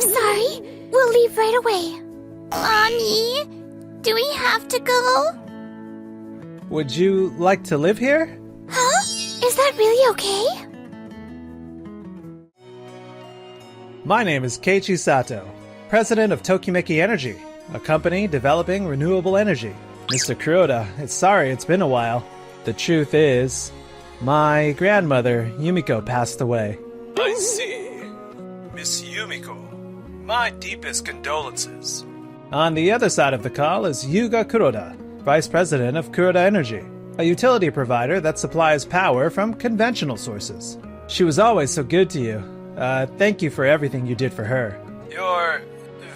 I'm sorry. We'll leave right away. Mommy, do we have to go? Would you like to live here? Huh? Is that really okay? My name is Keiichi Sato, president of Tokimeki Energy, a company developing renewable energy. Mr. Kuroda, sorry it's been a while. The truth is, my grandmother, Yumiko, passed away. I see. Miss Yumiko, my deepest condolences. On the other side of the call is Yuga Kuroda, vice president of Kuroda Energy, a utility provider that supplies power from conventional sources. She was always so good to you. Thank you for everything you did for her. Your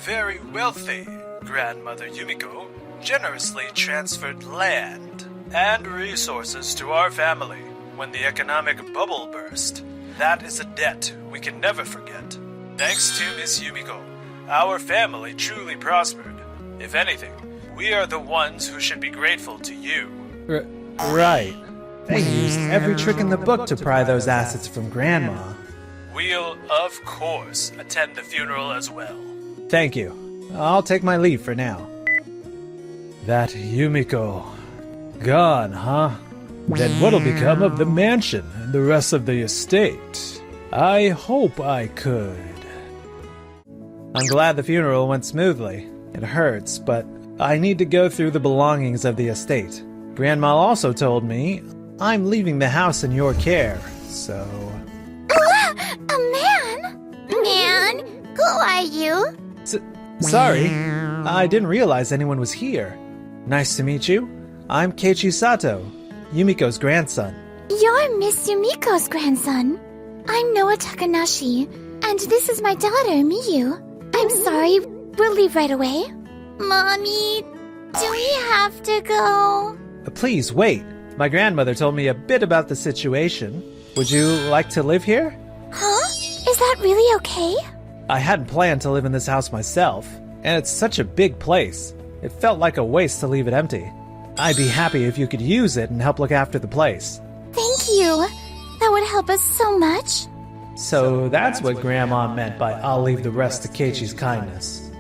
very wealthy grandmother Yumiko generously transferred land and resources to our family when the economic bubble burst. That is a debt we can never forget. Thanks to Miss Yumiko, our family truly prospered. If anything, we are the ones who should be grateful to you. Right. They used every trick in the book to pry those assets from Grandma. We'll, of course, attend the funeral as well. Thank you. I'll take my leave for now. That Yumiko. Gone, huh? Then what'll become of the mansion and the rest of the estate? I hope I could. I'm glad the funeral went smoothly. It hurts, but I need to go through the belongings of the estate. Grandma also told me I'm leaving the house in your care, so... A man? Man? Who are you? Sorry, I didn't realize anyone was here. Nice to meet you. I'm Keiichi Sato, Yumiko's grandson. You're Miss Yumiko's grandson. I'm Noah Takanashi, and this is my daughter, Miyu. I'm sorry, we'll leave right away. Mommy, do we have to go? Please, wait. My grandmother told me a bit about the situation. Would you like to live here? Huh? Is that really okay? I hadn't planned to live in this house myself, and it's such a big place. It felt like a waste to leave it empty. I'd be happy if you could use it and help look after the place. Thank you. That would help us so much. So that's what Grandma meant by I'll leave the rest to Keiichi's kindness.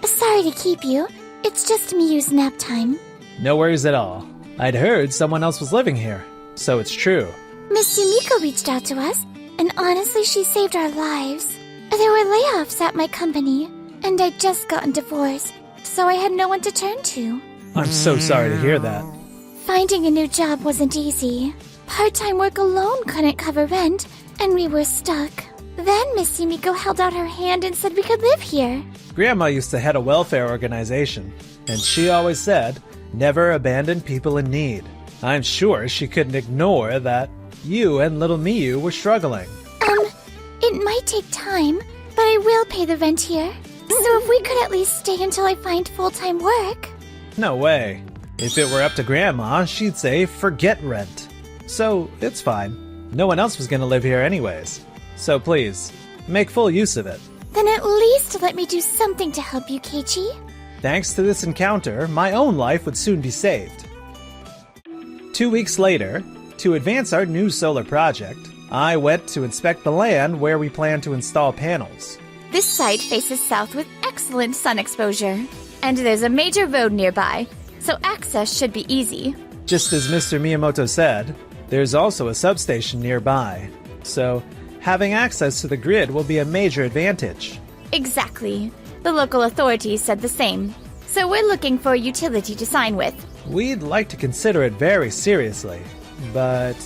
Sorry to keep you. It's just Miyu's nap time. No worries at all. I'd heard someone else was living here, so it's true. Miss Yumiko reached out to us, and honestly, she saved our lives. There were layoffs at my company, and I'd just gotten divorced, so I had no one to turn to. I'm so sorry to hear that. Finding a new job wasn't easy. Part-time work alone couldn't cover rent, and we were stuck. Then Miss Yumiko held out her hand and said we could live here. Grandma used to head a welfare organization, and she always said, never abandon people in need. I'm sure she couldn't ignore that you and little Miyu were struggling. It might take time, but I will pay the rent here. So if we could at least stay until I find full-time work. No way. If it were up to Grandma, she'd say forget rent. So it's fine. No one else was gonna live here anyways. So please, make full use of it. Then at least let me do something to help you, Keiichi. Thanks to this encounter, my own life would soon be saved. 2 weeks later, to advance our new solar project, I went to inspect the land where we plan to install panels. This site faces south with excellent sun exposure. And there's a major road nearby, so access should be easy. Just as Mr. Miyamoto said, there's also a substation nearby. So, having access to the grid will be a major advantage. Exactly. The local authorities said the same. So we're looking for a utility to sign with. We'd like to consider it very seriously, but...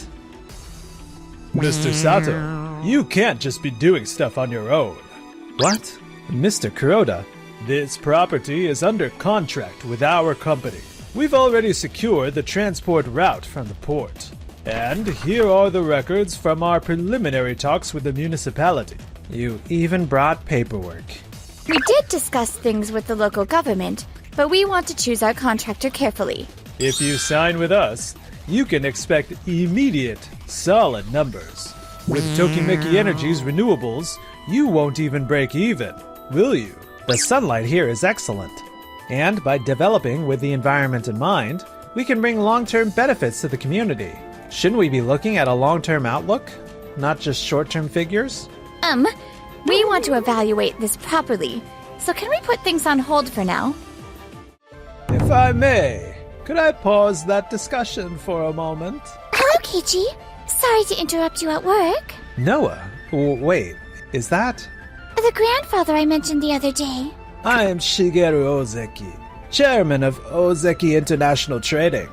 Mr. Sato, you can't just be doing stuff on your own. What? Mr. Kuroda, this property is under contract with our company. We've already secured the transport route from the port. And here are the records from our preliminary talks with the municipality. You even brought paperwork. We did discuss things with the local government, but we want to choose our contractor carefully. If you sign with us, you can expect immediate, solid numbers. With Tokimeki Energy's renewables, you won't even break even, will you? The sunlight here is excellent. And by developing with the environment in mind, we can bring long-term benefits to the community. Shouldn't we be looking at a long-term outlook? Not just short-term figures? We want to evaluate this properly, so can we put things on hold for now? If I may, could I pause that discussion for a moment? Hello, Keiichi. Sorry to interrupt you at work. Noah, wait, is that? The grandfather I mentioned the other day. I am Shigeru Ozeki, chairman of Ozeki International Trading.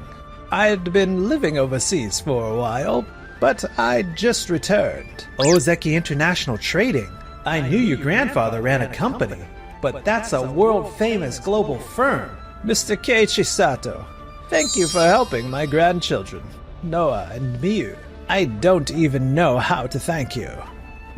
I had been living overseas for a while, but I just returned. Ozeki International Trading? I knew your grandfather ran a company, but that's a world-famous global firm. Mr. Keiichi Sato, thank you for helping my grandchildren, Noah and Miyu. I don't even know how to thank you.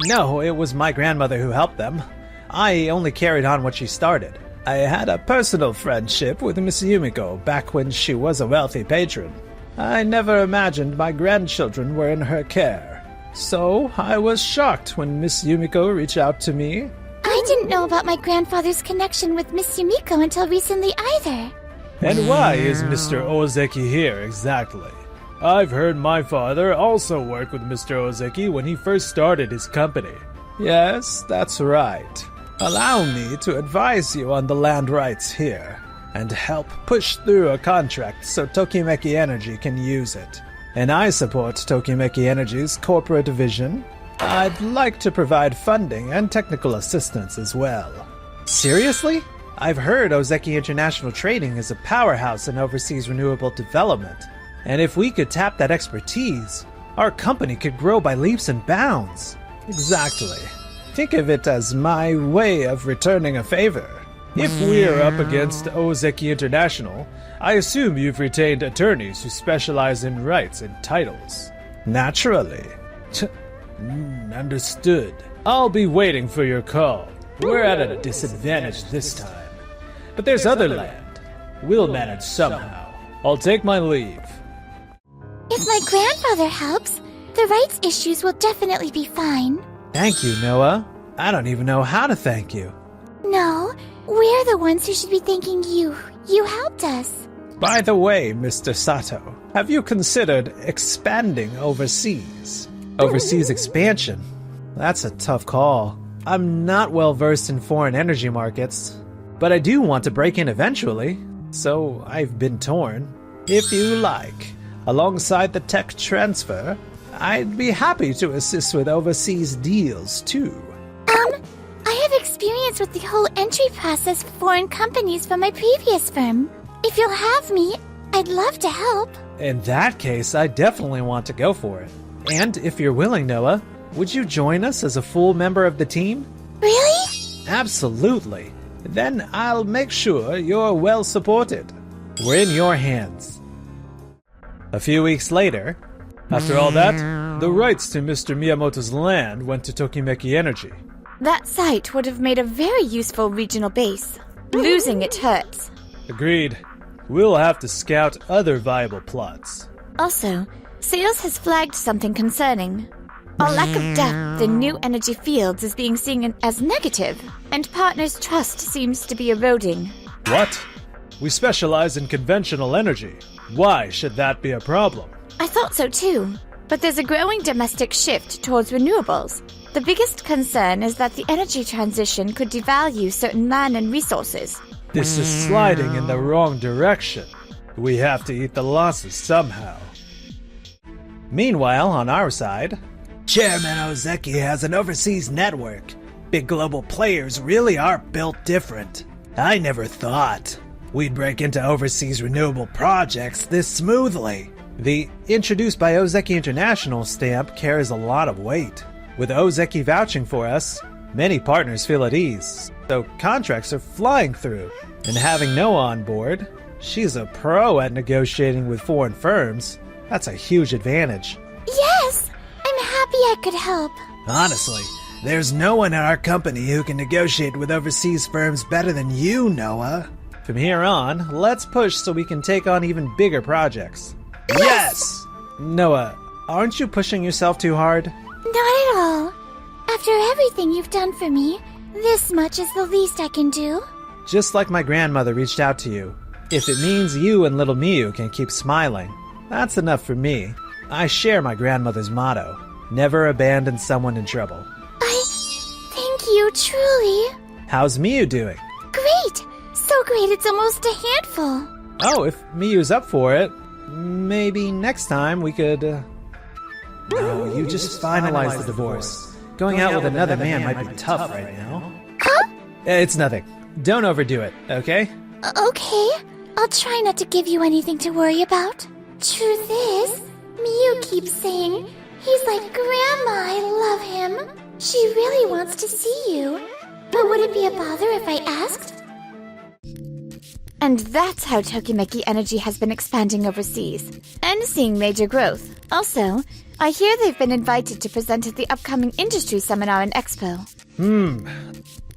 No, it was my grandmother who helped them. I only carried on what she started. I had a personal friendship with Miss Yumiko back when she was a wealthy patron. I never imagined my grandchildren were in her care. So I was shocked when Miss Yumiko reached out to me. I didn't know about my grandfather's connection with Miss Yumiko until recently either. And why is Mr. Ozeki here exactly? I've heard my father also worked with Mr. Ozeki when he first started his company. Yes, that's right. Allow me to advise you on the land rights here, and help push through a contract so Tokimeki Energy can use it. And I support Tokimeki Energy's corporate division. I'd like to provide funding and technical assistance as well. Seriously? I've heard Ozeki International Trading is a powerhouse in overseas renewable development. And if we could tap that expertise, our company could grow by leaps and bounds. Exactly. Think of it as my way of returning a favor. If we're up against Ozeki International, I assume you've retained attorneys who specialize in rights and titles. Naturally. Understood. I'll be waiting for your call. We're at a disadvantage this time. But there's other land. We'll manage somehow. I'll take my leave. If my grandfather helps, the rights issues will definitely be fine. Thank you, Noah. I don't even know how to thank you. No, we're the ones who should be thanking you. You helped us. By the way, Mr. Sato, have you considered expanding overseas? Overseas expansion? That's a tough call. I'm not well versed in foreign energy markets, but I do want to break in eventually, so I've been torn. If you like, alongside the tech transfer, I'd be happy to assist with overseas deals too. I have experience with the whole entry process for foreign companies from my previous firm. If you'll have me, I'd love to help. In that case, I definitely want to go for it. And if you're willing, Noah, would you join us as a full member of the team? Really? Absolutely. Then I'll make sure you're well supported. We're in your hands. A few weeks later, after all that, the rights to Mr. Miyamoto's land went to Tokimeki Energy. That site would have made a very useful regional base. Losing it hurts. Agreed. We'll have to scout other viable plots. Also, sales has flagged something concerning. Our lack of depth in new energy fields is being seen as negative, and partners' trust seems to be eroding. What? We specialize in conventional energy. Why should that be a problem? I thought so too, but there's a growing domestic shift towards renewables. The biggest concern is that the energy transition could devalue certain land and resources. This is sliding in the wrong direction. We have to eat the losses somehow. Meanwhile, on our side, Chairman Ozeki has an overseas network. Big global players really are built different. I never thought we'd break into overseas renewable projects this smoothly. The Introduced by Ozeki International stamp carries a lot of weight. With Ozeki vouching for us, many partners feel at ease, so contracts are flying through. And having Noah on board, she's a pro at negotiating with foreign firms. That's a huge advantage. Yes! I'm happy I could help. Honestly, there's no one in our company who can negotiate with overseas firms better than you, Noah. From here on, let's push so we can take on even bigger projects. Yes! Noah, aren't you pushing yourself too hard? Not at all. After everything you've done for me, this much is the least I can do. Just like my grandmother reached out to you. If it means you and little Miyu can keep smiling, that's enough for me. I share my grandmother's motto, never abandon someone in trouble. Thank truly. How's Miyu doing? Great! So great it's almost a handful. Oh, if Miyu's up for it, maybe next time we could, No, you just finalized the divorce. Going out with another man might be tough right now. Huh? It's nothing. Don't overdo it, okay? Okay. I'll try not to give you anything to worry about. Truth is, Miyu keeps saying, he's like Grandma, I love him. She really wants to see you. But would it be a bother if I asked? And that's how Tokimeki Energy has been expanding overseas and seeing major growth. Also, I hear they've been invited to present at the upcoming industry seminar and expo.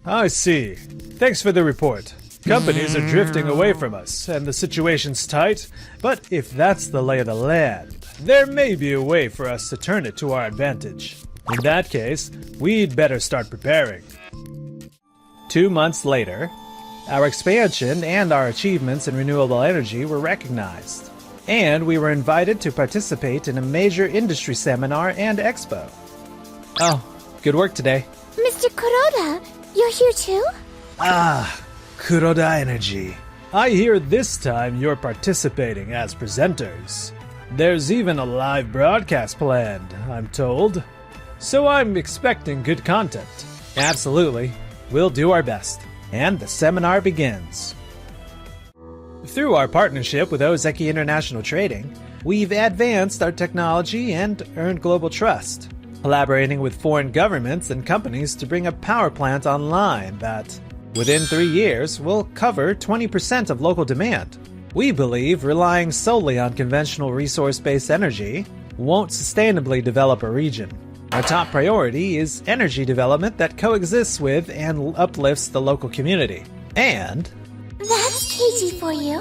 I see. Thanks for the report. Companies are drifting away from us, and the situation's tight, but if that's the lay of the land, there may be a way for us to turn it to our advantage. In that case, we'd better start preparing. 2 months later, our expansion and our achievements in renewable energy were recognized, and we were invited to participate in a major industry seminar and expo. Oh, good work today. Mr. Kuroda, you're here too? Ah, Kuroda Energy. I hear this time you're participating as presenters. There's even a live broadcast planned, I'm told. So I'm expecting good content. Absolutely. We'll do our best. And the seminar begins. Through our partnership with Ozeki International Trading, we've advanced our technology and earned global trust, collaborating with foreign governments and companies to bring a power plant online that, within 3 years, will cover 20% of local demand. We believe relying solely on conventional resource-based energy won't sustainably develop a region. Our top priority is energy development that coexists with and uplifts the local community. And That's Keiji for you.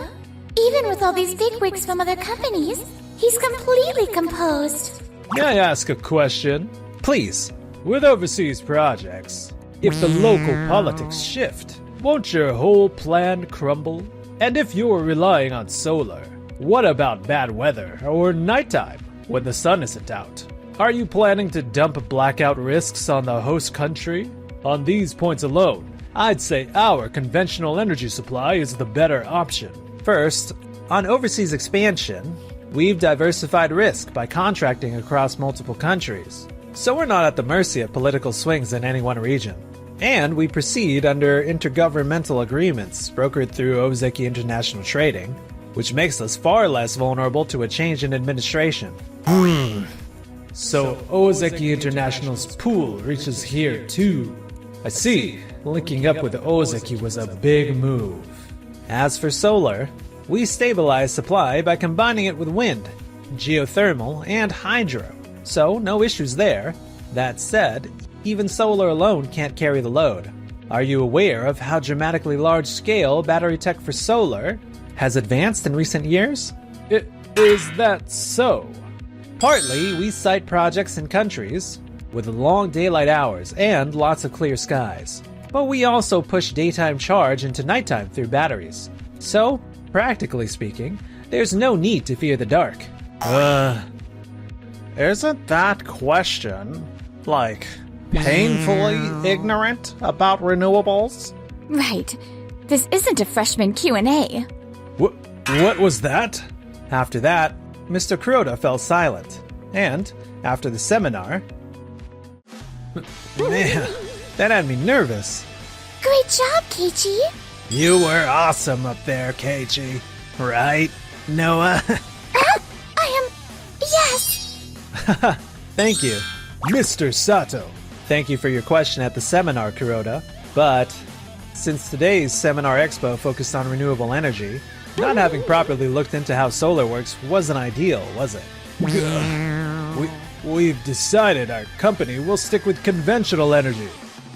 Even with all these bigwigs from other companies, he's completely composed. may I ask a question? Please. With overseas projects, if the local politics shift, won't your whole plan crumble? And if you're relying on solar, what about bad weather or nighttime when the sun isn't out? Are you planning to dump blackout risks on the host country? On these points alone, I'd say our conventional energy supply is the better option. First, on overseas expansion, we've diversified risk by contracting across multiple countries, so we're not at the mercy of political swings in any one region. And we proceed under intergovernmental agreements brokered through Ozeki International Trading, which makes us far less vulnerable to a change in administration. So Ozeki International's pool reaches here too. I see. Linking up with Ozeki was a big move. As for solar, we stabilize supply by combining it with wind, geothermal, and hydro. So no issues there. That said, even solar alone can't carry the load. Are you aware of how dramatically large-scale battery tech for solar has advanced in recent years? Is that so? Partly, we site projects in countries with long daylight hours and lots of clear skies. But we also push daytime charge into nighttime through batteries. So, practically speaking, there's no need to fear the dark. Isn't that question, painfully ignorant about renewables? Right. This isn't a freshman Q&A. What was that? After that, Mr. Kuroda fell silent. And, after the seminar... Man, that had me nervous. Great job, Keiichi. You were awesome up there, Keiichi. Right, Noah? I am... Yes! Thank you. Mr. Sato. Thank you for your question at the seminar, Kuroda. But, since today's Seminar Expo focused on renewable energy, not having properly looked into how solar works wasn't ideal, was it? We've decided our company will stick with conventional energy.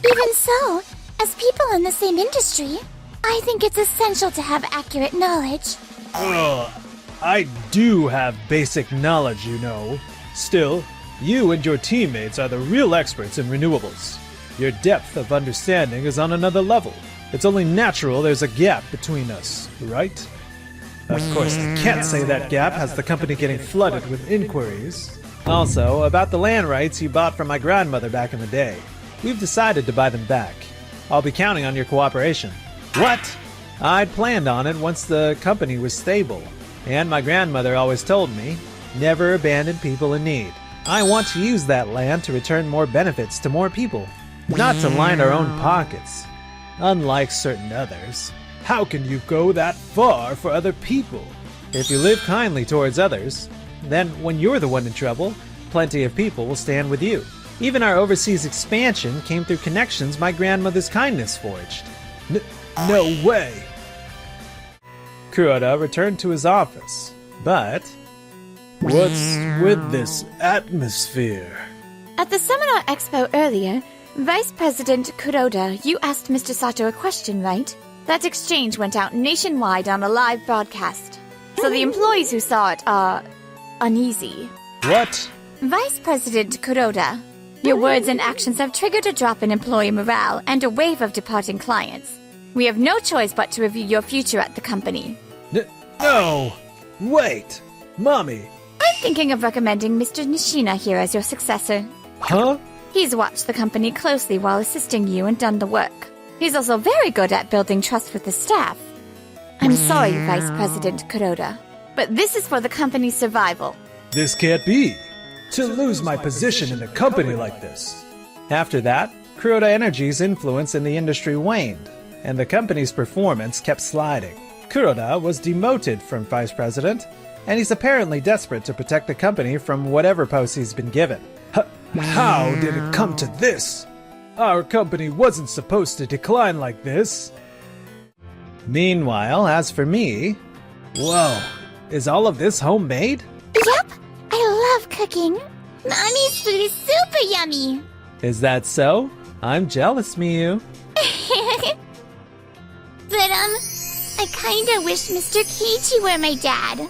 Even so, as people in the same industry, I think it's essential to have accurate knowledge. I do have basic knowledge, you know. Still, you and your teammates are the real experts in renewables. Your depth of understanding is on another level. It's only natural there's a gap between us, right? Of course, I can't say that gap has the company getting flooded with inquiries. Also, about the land rights you bought from my grandmother back in the day. We've decided to buy them back. I'll be counting on your cooperation. What? I'd planned on it once the company was stable. And my grandmother always told me, never abandon people in need. I want to use that land to return more benefits to more people, not to line our own pockets. Unlike certain others, how can you go that far for other people? If you live kindly towards others, then when you're the one in trouble, plenty of people will stand with you. Even our overseas expansion came through connections my grandmother's kindness forged. No way! Kuroda returned to his office, but... What's with this atmosphere? At the Seminar Expo earlier, Vice President Kuroda, you asked Mr. Sato a question, right? That exchange went out nationwide on a live broadcast. So the employees who saw it are... uneasy. What? Vice President Kuroda, your words and actions have triggered a drop in employee morale and a wave of departing clients. We have no choice but to review your future at the company. No! Wait! Mommy! I'm thinking of recommending Mr. Nishina here as your successor. Huh? He's watched the company closely while assisting you and done the work. He's also very good at building trust with the staff. I'm sorry, Vice President Kuroda, but this is for the company's survival. This can't be! To lose my position in a company like this! After that, Kuroda Energy's influence in the industry waned, and the company's performance kept sliding. Kuroda was demoted from Vice President, and he's apparently desperate to protect the company from whatever post he's been given. How did it come to this? Our company wasn't supposed to decline like this. Meanwhile, as for me... Whoa, is all of this homemade? Yep, I love cooking. Mommy's food is super yummy. Is that so? I'm jealous, Miyu. But, I kinda wish Mr. Keiichi were my dad.